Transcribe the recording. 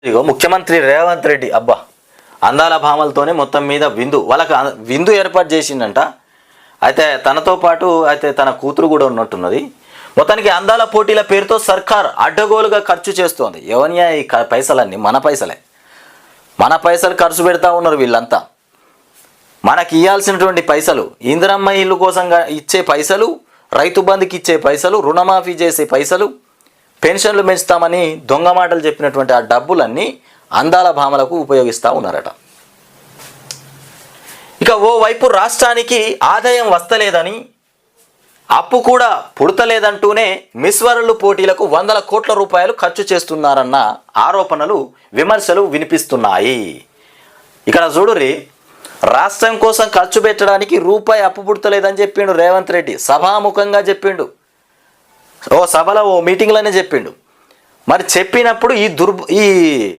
ఇగో ముఖ్యమంత్రి రేవంత్ రెడ్డి అబ్బా అందాల భామలతోనే మొత్తం మీద వాళ్ళకి విందు ఏర్పాటు చేసిండంట. అయితే తనతో పాటు అయితే తన కూతురు కూడా ఉన్నట్టున్నది. మొత్తానికి అందాల పోటీల పేరుతో సర్కార్ అడ్డగోలుగా ఖర్చు చేస్తోంది. ఎవనియా ఈ పైసలన్నీ మన పైసలు ఖర్చు పెడతా ఉన్నారు వీళ్ళంతా. మనకి ఇవ్వాల్సినటువంటి పైసలు, ఇందిరమ్మ ఇల్లు కోసం ఇచ్చే పైసలు, రైతు బంధుకి ఇచ్చే పైసలు, రుణమాఫీ చేసే పైసలు, పెన్షన్లు పెంచుతామని దొంగ మాటలు చెప్పినటువంటి ఆ డబ్బులన్నీ అందాల భామలకు ఉపయోగిస్తూ ఉన్నారట. ఇక ఓవైపు రాష్ట్రానికి ఆదాయం వస్తలేదని, అప్పు కూడా పుడతలేదంటూనే మిస్ వరల్డ్ పోటీలకు 100 కోట్ల రూపాయలు ఖర్చు చేస్తున్నారన్న ఆరోపణలు, విమర్శలు వినిపిస్తున్నాయి. ఇక్కడ చూడుర్రి, రాష్ట్రం కోసం ఖర్చు పెట్టడానికి రూపాయి అప్పు పుడతలేదని చెప్పిండు రేవంత్ రెడ్డి. సభాముఖంగా చెప్పిండు, ఓ సభలో ఓ మీటింగ్లోనే చెప్పిండు. మరి చెప్పినప్పుడు ఈ